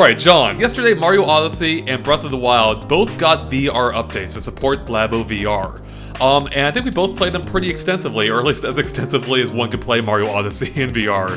Alright, John, yesterday Mario Odyssey and Breath of the Wild both got VR updates to support BotW VR. And I think we both played them pretty extensively, or at least as extensively as one could play Mario Odyssey in VR.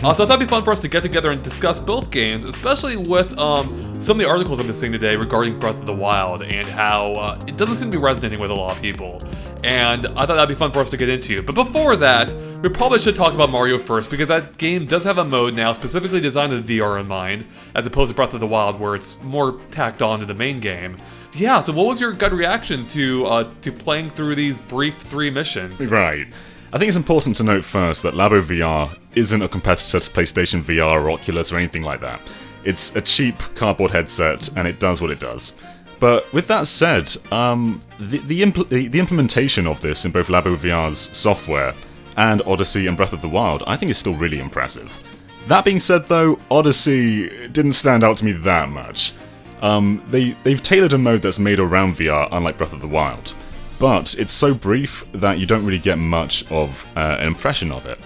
So I thought it'd be fun for us to get together and discuss both games, especially with some of the articles I've been seeing today regarding Breath of the Wild and how it doesn't seem to be resonating with a lot of people. And I thought that'd be fun for us to get into. But before that, we probably should talk about Mario first, because that game does have a mode now specifically designed with VR in mind, as opposed to Breath of the Wild, where it's more tacked on to the main game. Yeah, so what was your gut reaction to playing through these brief 3 missions? Right. I think it's important to note first that Labo VR isn't a competitor to PlayStation VR or Oculus or anything like that. It's a cheap cardboard headset, and it does what it does. But with that said, the implementation of this in both Labo VR's software and Odyssey and Breath of the Wild, I think is still really impressive. That being said though, Odyssey didn't stand out to me that much. They've tailored a mode that's made around VR, unlike Breath of the Wild. But it's so brief that you don't really get much of an impression of it.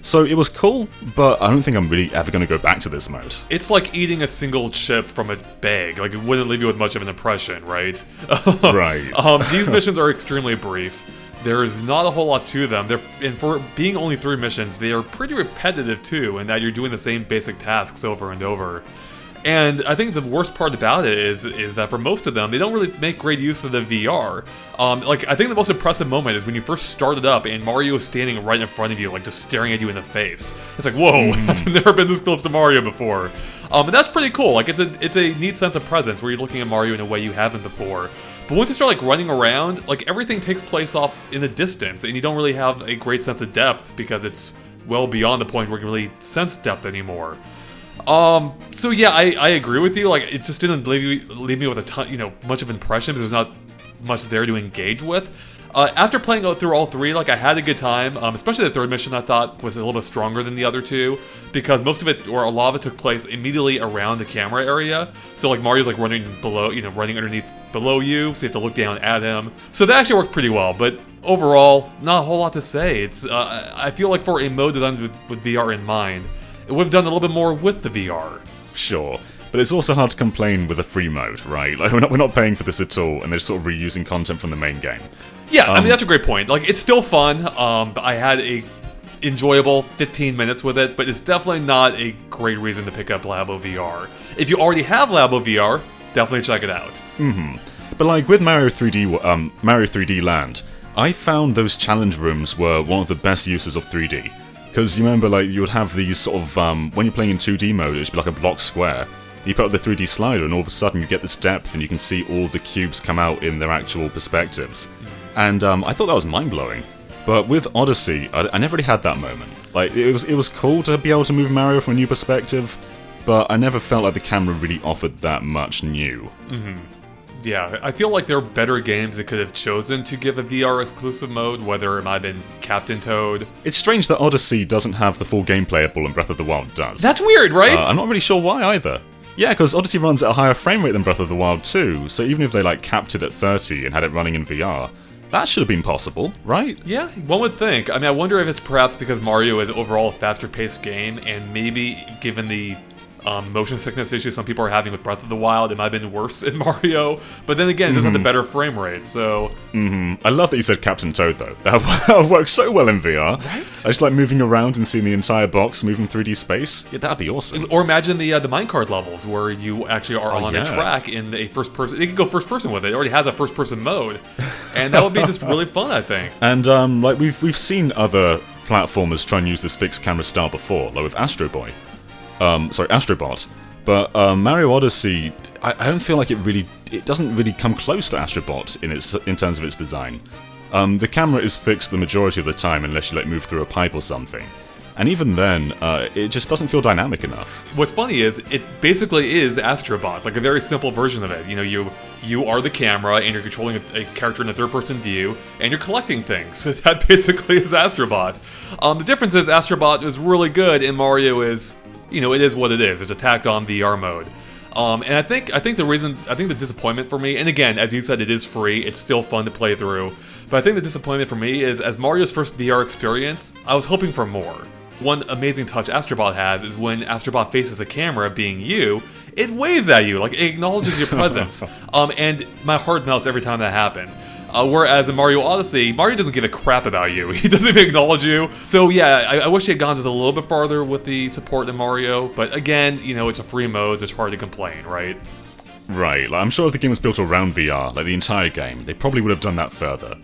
So it was cool, but I don't think I'm really ever going to go back to this mode. It's like eating a single chip from a bag. Like, it wouldn't leave you with much of an impression, right? Right. These missions are extremely brief. There's not a whole lot to them. And for being only 3 missions, they are pretty repetitive too, in that you're doing the same basic tasks over and over. And I think the worst part about it is that for most of them, they don't really make great use of the VR. I think the most impressive moment is when you first start it up and Mario is standing right in front of you, like just staring at you in the face. It's like, whoa, I've never been this close to Mario before. And that's pretty cool. Like, it's a neat sense of presence where you're looking at Mario in a way you haven't before. But once you start like running around, like everything takes place off in the distance, and you don't really have a great sense of depth because it's well beyond the point where you can really sense depth anymore. So yeah, I agree with you. Like, it just didn't leave me with a ton, much of impression, because there's not much there to engage with. After playing through all 3, like, I had a good time, especially the 3rd mission I thought was a little bit stronger than the other 2, because most of it, or a lot of it, took place immediately around the camera area. So like Mario's like running below, running underneath below you, so you have to look down at him. So that actually worked pretty well, but overall, not a whole lot to say. It's, I feel like for a mode designed with VR in mind, it would have done a little bit more with the VR. Sure, but it's also hard to complain with a free mode, right? Like, we're not paying for this at all, and they're sort of reusing content from the main game. Yeah, I mean, that's a great point. Like, it's still fun. I had a enjoyable 15 minutes with it, but it's definitely not a great reason to pick up Labo VR. If you already have Labo VR, definitely check it out. But like with Mario 3D Land, I found those challenge rooms were one of the best uses of 3D. Because you remember, like, you would have these sort of, when you're playing in 2D mode, it would be like a block square. You put up the 3D slider, and all of a sudden you get this depth, and you can see all the cubes come out in their actual perspectives. And I thought that was mind-blowing. But with Odyssey, I never really had that moment. Like, it was cool to be able to move Mario from a new perspective, but I never felt like the camera really offered that much new. Yeah, I feel like there are better games that could have chosen to give a VR exclusive mode, whether it might have been Captain Toad. It's strange that Odyssey doesn't have the full game playable and Breath of the Wild does. That's weird, right? I'm not really sure why either. Yeah, because Odyssey runs at a higher frame rate than Breath of the Wild too, so even if they like capped it at 30 and had it running in VR, that should have been possible, right? Yeah, one would think. I mean, I wonder if it's perhaps because Mario is overall a faster-paced game, and maybe given the motion sickness issues some people are having with Breath of the Wild, it might have been worse in Mario, but then again, it doesn't have the better frame rate, so... I love that you said Captain Toad, though. That works so well in VR. Right? I just like moving around and seeing the entire box move in 3D space. Yeah, that'd be awesome. Or imagine the minecart levels, where you actually are on a track in a first-person... You can go first-person with it. It already has a first-person mode, and that would be just really fun, I think. And, like, we've seen other platformers try and use this fixed camera style before, like with Astro Astrobot. But Mario Odyssey, I don't feel like it doesn't really come close to Astrobot in terms of its design. The camera is fixed the majority of the time unless you like move through a pipe or something. And even then, it just doesn't feel dynamic enough. What's funny is, it basically is Astrobot, like a very simple version of it. You are the camera, and you're controlling a character in a third-person view, and you're collecting things. So that basically is Astrobot. The difference is Astrobot is really good, and Mario is... it is what it is. It's a tacked-on VR mode. And I think the disappointment for me, and again, as you said, it is free, it's still fun to play through, but I think the disappointment for me is, as Mario's first VR experience, I was hoping for more. One amazing touch Astrobot has is when Astrobot faces a camera, being you, it waves at you, like it acknowledges your presence. And my heart melts every time that happened. Whereas in Mario Odyssey, Mario doesn't give a crap about you. He doesn't even acknowledge you. So yeah, I wish he had gone just a little bit farther with the support in Mario. But again, you know, it's a free mode, so it's hard to complain, right? Right, like, I'm sure if the game was built around VR, like the entire game, they probably would have done that further.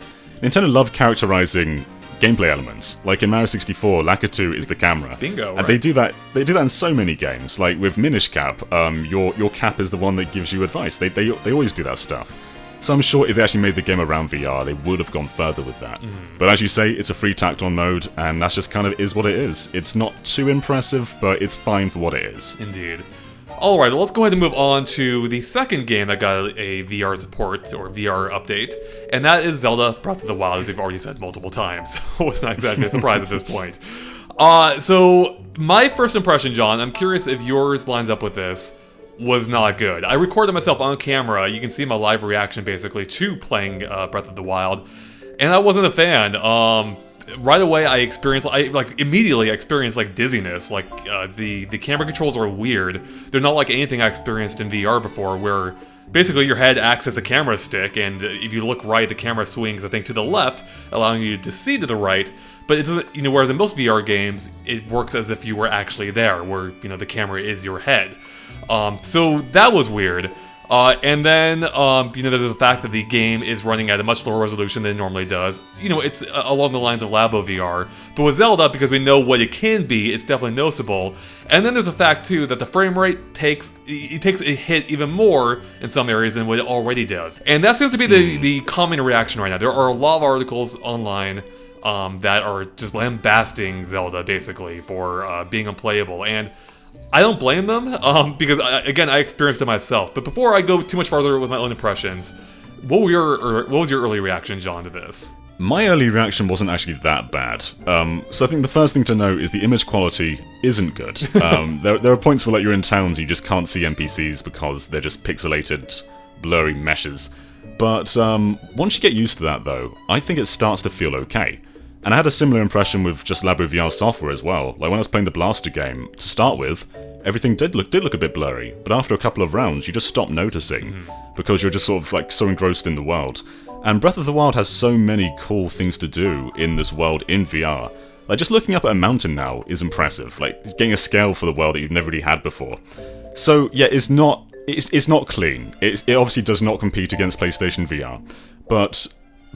Nintendo loved characterizing gameplay elements. Like in Mario 64, Lakitu is the camera. Bingo, and they do that in so many games. Like with Minish Cap, your cap is the one that gives you advice. They always do that stuff. So I'm sure if they actually made the game around VR, they would have gone further with that. But as you say, it's a free tacked-on mode, and that's just kind of is what it is. It's not too impressive, but it's fine for what it is. Indeed. Alright, let's go ahead and move on to the second game that got a VR support, or VR update, and that is Zelda Breath of the Wild, as we've already said multiple times, so it's not exactly a surprise at this point. So, my first impression, John, I'm curious if yours lines up with this, was not good. I recorded myself on camera, you can see my live reaction basically to playing Breath of the Wild, and I wasn't a fan. Right away immediately I experienced like dizziness, like the camera controls are weird. They're not like anything I experienced in VR before, where basically your head acts as a camera stick, and if you look right, the camera swings, I think, to the left, allowing you to see to the right. But it doesn't, you know, whereas in most VR games, it works as if you were actually there, where, you know, the camera is your head. So that was weird. And then, you know, there's the fact that the game is running at a much lower resolution than it normally does. You know, it's along the lines of Labo VR. But with Zelda, because we know what it can be, it's definitely noticeable. And then there's the fact, too, that the frame rate takes a hit even more in some areas than what it already does. And that seems to be the common reaction right now. There are a lot of articles online that are just lambasting Zelda, basically, for being unplayable. And I don't blame them, because, again, I experienced it myself. But before I go too much farther with my own impressions, what was your early reaction, John, to this? My early reaction wasn't actually that bad. So I think the first thing to note is the image quality isn't good. There are points where, like, you're in towns and you just can't see NPCs because they're just pixelated, blurry meshes. But once you get used to that, though, I think it starts to feel okay. And I had a similar impression with just Labo VR software as well. Like when I was playing the Blaster game, to start with, everything did look a bit blurry, but after a couple of rounds, you just stop noticing, because you're just sort of like so engrossed in the world. And Breath of the Wild has so many cool things to do in this world in VR. Like just looking up at a mountain now is impressive, like getting a scale for the world that you've never really had before. So yeah, it's not clean. It obviously does not compete against PlayStation VR, but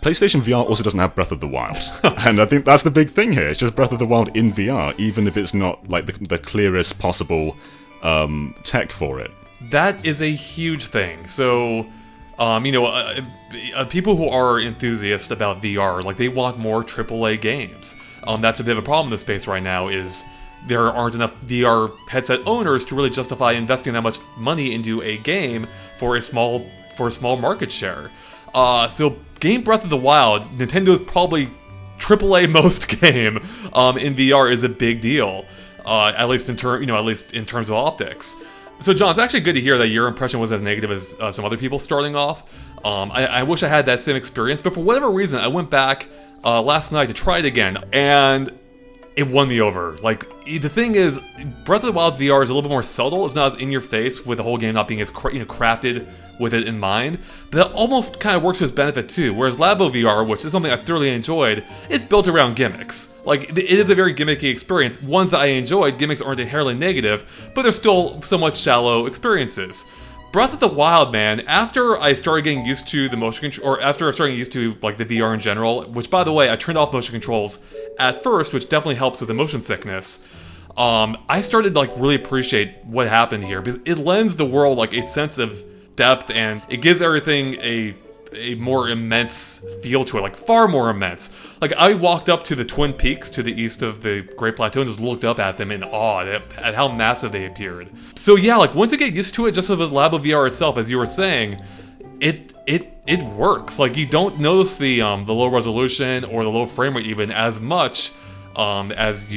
PlayStation VR also doesn't have Breath of the Wild, and I think that's the big thing here. It's just Breath of the Wild in VR, even if it's not like the clearest possible tech for it. That is a huge thing. So, you know, people who are enthusiasts about VR, like they want more AAA games. That's a bit of a problem in this space right now. Is there aren't enough VR headset owners to really justify investing that much money into a game for a small market share. So game Breath of the Wild, Nintendo's probably AAA most game in VR, is a big deal, at least in terms of optics. So John, it's actually good to hear that your impression was as negative as some other people starting off. I wish I had that same experience, but for whatever reason, I went back last night to try it again, and it won me over. Like, the thing is, Breath of the Wild's VR is a little bit more subtle. It's not as in your face, with the whole game not being as crafted with it in mind. But that almost kind of works to its benefit too. Whereas Labo VR, which is something I thoroughly enjoyed, it's built around gimmicks. Like, it is a very gimmicky experience. Ones that I enjoyed, gimmicks aren't inherently negative, but they're still somewhat shallow experiences. Breath of the Wild, man, after I started getting used to the motion control, or after I started getting used to like the VR in general, which by the way, I turned off motion controls at first, which definitely helps with the motion sickness. I started to like really appreciate what happened here, because it lends the world like a sense of depth, and it gives everything a more immense feel to it, like far more immense. Like I walked up to the Twin Peaks to the east of the Great Plateau and just looked up at them in awe at how massive they appeared. So yeah, like once you get used to it, just with the Labo VR itself, as you were saying, it works. Like you don't notice the low resolution or the low frame rate even as much as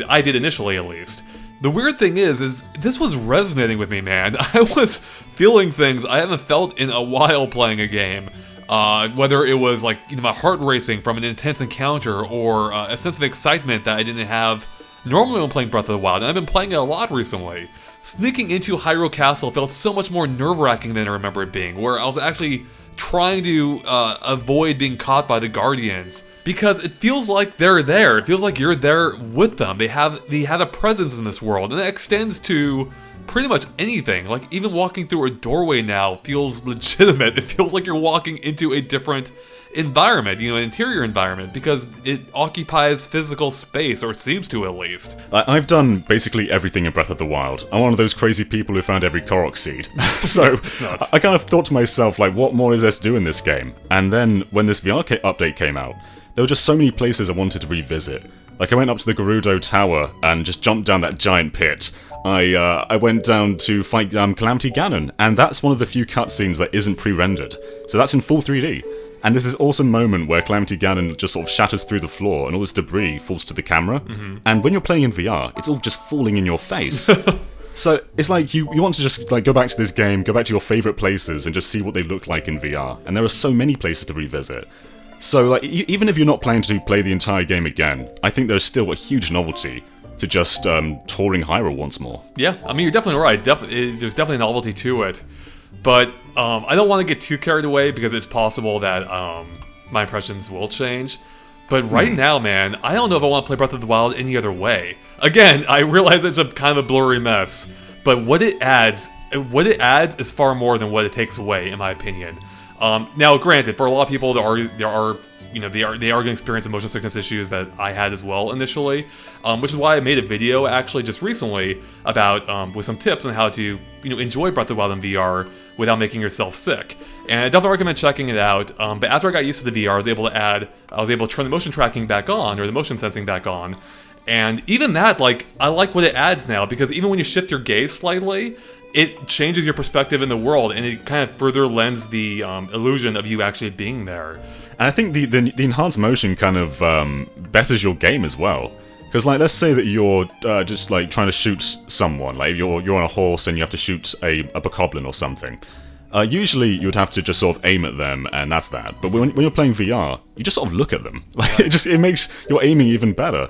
I did initially, at least. The weird thing is this was resonating with me, man. I was feeling things I haven't felt in a while playing a game. Whether it was like, you know, my heart racing from an intense encounter, or a sense of excitement that I didn't have normally when playing Breath of the Wild, and I've been playing it a lot recently. sneaking into Hyrule Castle felt so much more nerve-wracking than I remember it being, where I was actually trying to avoid being caught by the Guardians, because it feels like they're there. It feels like you're there with them. They have a presence in this world, and that extends to pretty much anything. Like, even walking through a doorway now feels legitimate. It feels like you're walking into a different environment, an interior environment, because it occupies physical space, or it seems to at least. I've done basically everything in Breath of the Wild. I'm one of those crazy people who found every Korok seed. So I kind of thought to myself, like, what more is there to do in this game? And then when this VR update came out, there were just so many places I wanted to revisit. Like, I went up to the Gerudo Tower and just jumped down that giant pit. I went down to fight Calamity Ganon, and that's one of the few cutscenes that isn't pre-rendered. So that's in full 3D. And there's this awesome moment where Calamity Ganon just sort of shatters through the floor and all this debris falls to the camera. And when you're playing in VR, it's all just falling in your face. So it's like you want to just like go back to this game, go back to your favourite places and just see what they look like in VR. And there are so many places to revisit. So like even if you're not planning to play the entire game again, I think there's still a huge novelty to just touring Hyrule once more. Yeah, I mean, you're definitely right. There's definitely a novelty to it. But I don't want to get too carried away, because it's possible that my impressions will change. But right now, man, I don't know if I want to play Breath of the Wild any other way. Again, I realize it's a kind of a blurry mess, but what it adds is far more than what it takes away, in my opinion. Now, granted, for a lot of people, they are going to experience motion sickness issues that I had as well initially, which is why I made a video actually just recently about with some tips on how to enjoy Breath of the Wild in VR without making yourself sick. And I definitely recommend checking it out. But after I got used to the VR, I was able to turn the motion tracking back on, or the motion sensing back on. And even that, like, I like what it adds now, because even when you shift your gaze slightly, it changes your perspective in the world, and it kind of further lends the illusion of you actually being there. And I think the enhanced motion kind of betters your game as well. Because, like, let's say that you're just, like, trying to shoot someone. Like, you're on a horse and you have to shoot a bokoblin or something. Usually you'd have to just sort of aim at them, and that's that. But when you're playing VR, you just sort of look at them. Like, it makes your aiming even better.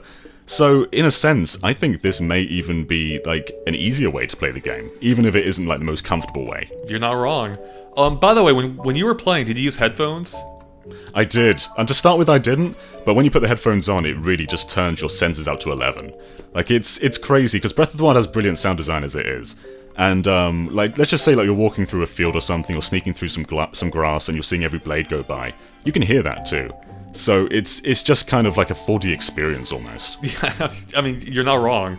So, in a sense, I think this may even be, like, an easier way to play the game, even if it isn't, like, the most comfortable way. You're not wrong. By the way, when you were playing, did you use headphones? I did. And to start with, I didn't, but when you put the headphones on, it really just turns your senses out to 11. Like, it's crazy, because Breath of the Wild has brilliant sound design as it is. And, like, let's just say, like, you're walking through a field or something, or sneaking through some grass, and you're seeing every blade go by. You can hear that, too. So it's just kind of like a 4D experience almost. Yeah, I mean, you're not wrong.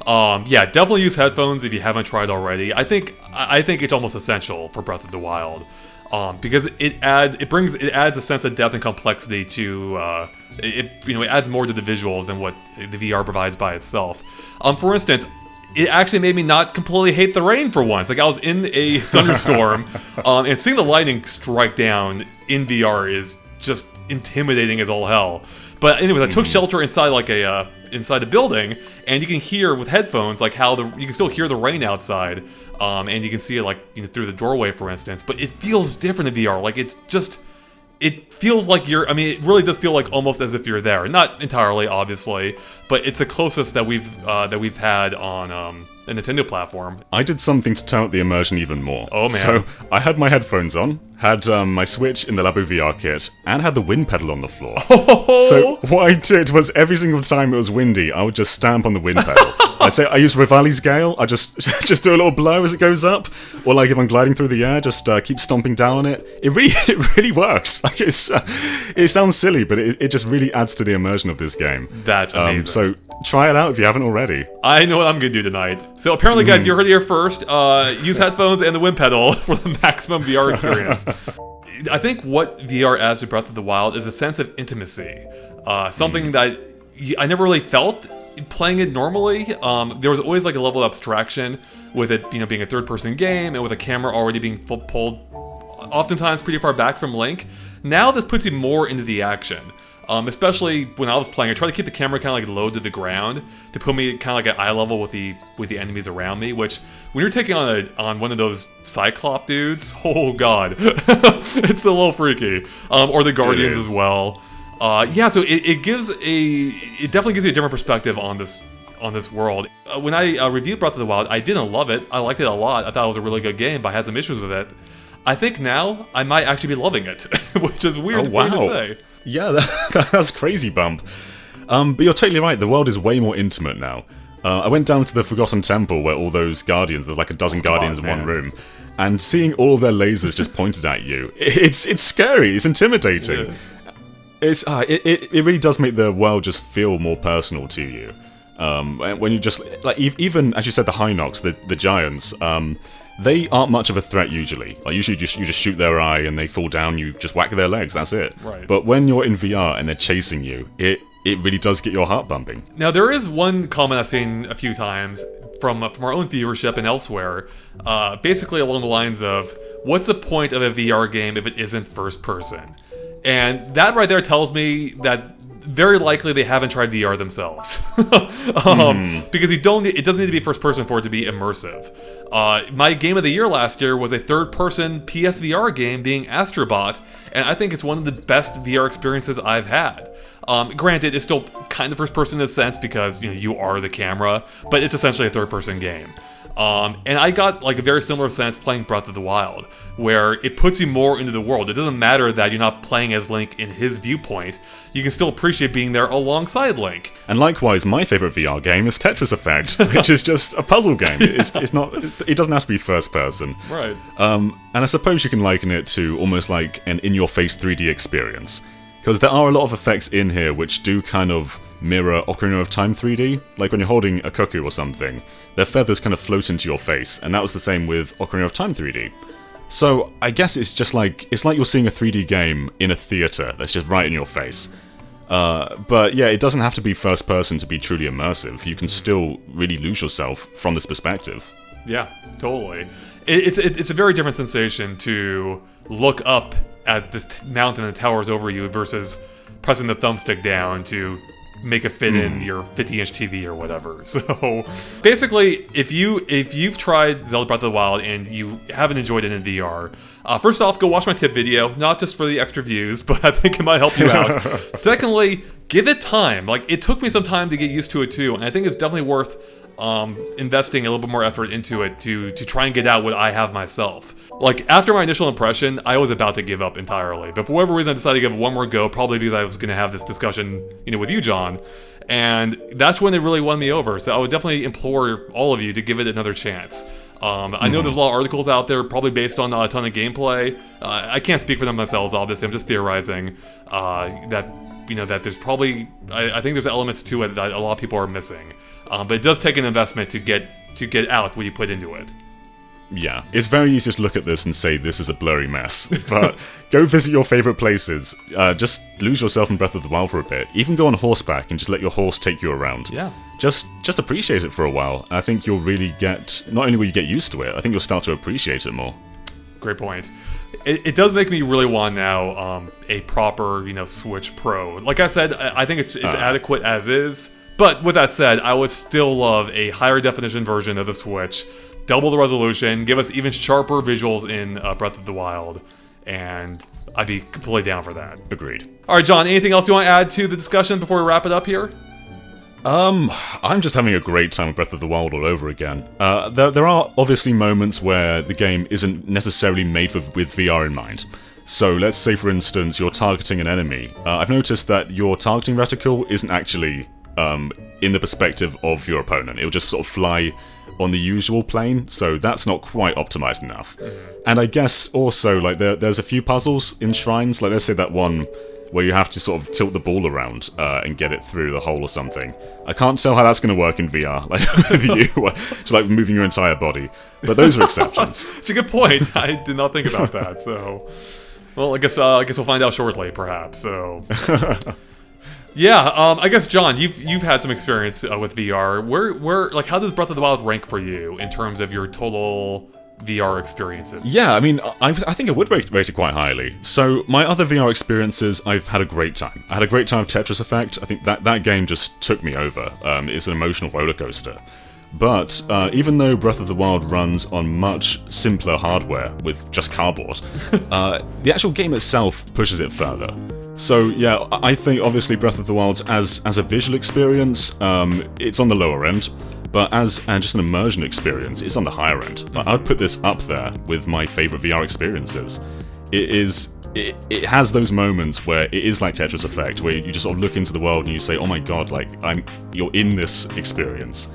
Yeah, definitely use headphones if you haven't tried already. I think it's almost essential for Breath of the Wild, because it adds a sense of depth and complexity to it adds more to the visuals than what the VR provides by itself. For instance, it actually made me not completely hate the rain for once. Like, I was in a thunderstorm, and seeing the lightning strike down in VR is just intimidating as all hell. But anyways, I took shelter inside inside a building, and you can hear with headphones like how you can still hear the rain outside, and you can see it like through the doorway, for instance. But it feels different in VR. Like, it feels like I mean, it really does feel like almost as if you're there. Not entirely, obviously, but it's the closest that we've had on a Nintendo platform. I did something to turn up the immersion even more. Oh man! So I had my headphones on, had my Switch in the Labo VR kit, and had the wind pedal on the floor. So what I did was every single time it was windy, I would just stamp on the wind pedal. I use Rivali's Gale. I just do a little blow as it goes up, or like if I'm gliding through the air, just keep stomping down on it. It really works. Like it sounds silly, but it just really adds to the immersion of this game. That's amazing. So try it out if you haven't already. I know what I'm gonna do tonight. So apparently, guys, you heard it here first. Use headphones and the wind pedal for the maximum VR experience. I think what VR adds to Breath of the Wild is a sense of intimacy. Something that I never really felt playing it normally. There was always like a level of abstraction with it, being a third-person game, and with a camera already being pulled, oftentimes pretty far back from Link. Now this puts you more into the action. Especially when I was playing, I tried to keep the camera kind of like low to the ground to put me kind of like at eye level with the enemies around me. Which, when you're taking on one of those Cyclop dudes, oh god, it's a little freaky. Or the Guardians as well. Yeah, so it definitely gives you a different perspective on this on this world. When I reviewed Breath of the Wild, I didn't love it. I liked it a lot. I thought it was a really good game, but I had some issues with it. I think now I might actually be loving it, which is weird thing to say. Yeah, that's a crazy bump. But you're totally right, the world is way more intimate now. I went down to the Forgotten Temple where all those guardians, there's like a dozen guardians in one room, and seeing all of their lasers just pointed at you, it's scary, it's intimidating. It really does make the world just feel more personal to you. When you just, like, even, as you said, the Hinox, the giants, they aren't much of a threat usually. Like, usually you just shoot their eye and they fall down, you just whack their legs, that's it. Right. But when you're in VR and they're chasing you, it really does get your heart bumping. Now, there is one comment I've seen a few times from our own viewership and elsewhere, basically along the lines of, what's the point of a VR game if it isn't first person? And that right there tells me that very likely they haven't tried VR themselves. Because it doesn't need to be first person for it to be immersive. My game of the year last year was a third person PSVR game being Astrobot, and I think it's one of the best VR experiences I've had. Granted, it's still kind of first person in a sense because you are the camera, but it's essentially a third person game. And I got like a very similar sense playing Breath of the Wild, where it puts you more into the world. It doesn't matter that you're not playing as Link in his viewpoint. You can still appreciate being there alongside Link. And likewise, my favourite VR game is Tetris Effect, which is just a puzzle game. It's not. It doesn't have to be first person. Right. And I suppose you can liken it to almost like an in-your-face 3D experience, because there are a lot of effects in here which do kind of mirror Ocarina of Time 3D. Like when you're holding a cuckoo or something, their feathers kind of float into your face, and that was the same with Ocarina of Time 3D. So I guess it's like you're seeing a 3D game in a theatre that's just right in your face. But yeah, it doesn't have to be first person to be truly immersive. You can still really lose yourself from this perspective. Yeah, totally. It's a very different sensation to look up at this mountain that towers over you versus pressing the thumbstick down to make it fit in your 50-inch TV or whatever. So basically, if you've tried Zelda Breath of the Wild and you haven't enjoyed it in VR, first off, go watch my tip video, not just for the extra views, but I think it might help you out. Secondly, give it time. Like, it took me some time to get used to it too, and I think it's definitely worth investing a little bit more effort into it to try and get out what I have myself. Like, after my initial impression, I was about to give up entirely, but for whatever reason I decided to give it one more go, probably because I was going to have this discussion, with you, John, and that's when it really won me over. So I would definitely implore all of you to give it another chance. I know there's a lot of articles out there, probably based on a ton of gameplay. I can't speak for them themselves, obviously. I'm just theorizing that there's probably, I think there's elements to it that a lot of people are missing. But it does take an investment to get out what you put into it. Yeah, it's very easy to look at this and say this is a blurry mess, but go visit your favourite places. Just lose yourself in Breath of the Wild for a bit. Even go on horseback and just let your horse take you around. Yeah. Just appreciate it for a while. I think you'll really not only will you get used to it, I think you'll start to appreciate it more. Great point. It does make me really want now a proper, Switch Pro. Like I said, I think it's adequate as is. But with that said, I would still love a higher definition version of the Switch, double the resolution, give us even sharper visuals in Breath of the Wild, and I'd be completely down for that. Agreed. All right, John, anything else you want to add to the discussion before we wrap it up here? I'm just having a great time with Breath of the Wild all over again. There are obviously moments where the game isn't necessarily made with VR in mind. So let's say, for instance, you're targeting an enemy. I've noticed that your targeting reticle isn't actually in the perspective of your opponent. It'll just sort of fly on the usual plane, so that's not quite optimized enough. And I guess also, like, there's a few puzzles in shrines, like let's say that one where you have to sort of tilt the ball around and get it through the hole or something. I can't tell how that's going to work in VR, like with you, just like moving your entire body. But those are exceptions. It's a good point. I did not think about that. So, well, I guess we'll find out shortly, perhaps. So. Yeah, I guess, John, you've had some experience with VR. Where like, how does Breath of the Wild rank for you in terms of your total VR experiences? Yeah, I mean, I think I would rate it quite highly. So my other VR experiences, I've had a great time. I had a great time with Tetris Effect. I think that game just took me over. It's an emotional rollercoaster. But even though Breath of the Wild runs on much simpler hardware with just cardboard, the actual game itself pushes it further. So yeah, I think obviously Breath of the Wild as a visual experience, it's on the lower end, but as just an immersion experience, it's on the higher end. Like, I'd put this up there with my favorite VR experiences. It has those moments where it is like Tetris Effect, where you just sort of look into the world and you say, "Oh my god, like you're in this experience."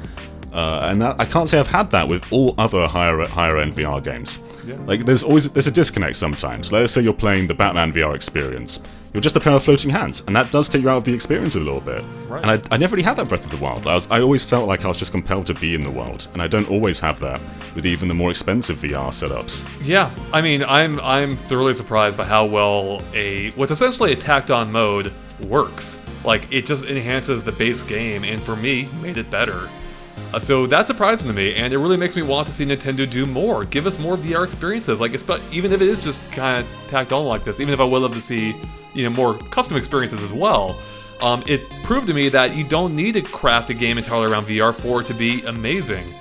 And I can't say I've had that with all other higher end VR games. Yeah. Like there's a disconnect sometimes. Let's say you're playing the Batman VR experience. You're just a pair of floating hands, and that does take you out of the experience a little bit. Right. And I never really had that Breath of the Wild. I always felt like I was just compelled to be in the world, and I don't always have that with even the more expensive VR setups. Yeah, I mean, I'm thoroughly surprised by how well what's essentially a tacked-on mode works. Like, it just enhances the base game, and for me, made it better. So that's surprising to me, and it really makes me want to see Nintendo do more. Give us more VR experiences, like even if it is just kind of tacked on like this. Even if I would love to see, more custom experiences as well. It proved to me that you don't need to craft a game entirely around VR for it to be amazing.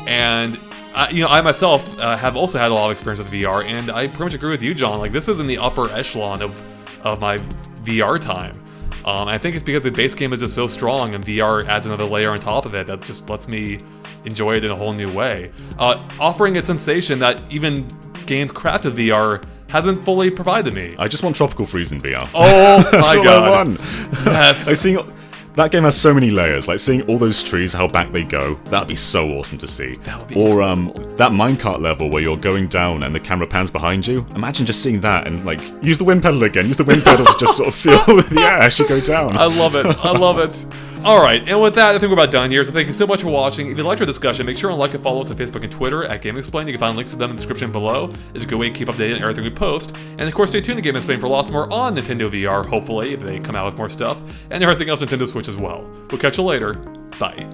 And I myself have also had a lot of experience with VR, and I pretty much agree with you, John. Like, this is in the upper echelon of my VR time. I think it's because the base game is just so strong, and VR adds another layer on top of it that just lets me enjoy it in a whole new way. Offering a sensation that even games crafted VR hasn't fully provided me. I just want Tropical Freeze in VR. Oh That's my all god. I want. Yes. Like seeing that game has so many layers. Like seeing all those trees, how back they go. That'd be so awesome to see. That would be or incredible. That minecart level where you're going down and the camera pans behind you. Imagine just seeing that and like use the wind pedal again. Use the wind pedal to just sort of feel the air as you go down. I love it. I love it. Alright, and with that, I think we're about done here, so thank you so much for watching. If you liked our discussion, make sure and like and follow us on Facebook and Twitter at GameXplain. You can find links to them in the description below. It's a good way to keep updated on everything we post. And of course, stay tuned to GameXplain for lots more on Nintendo VR, hopefully, if they come out with more stuff, and everything else Nintendo Switch as well. We'll catch you later. Bye.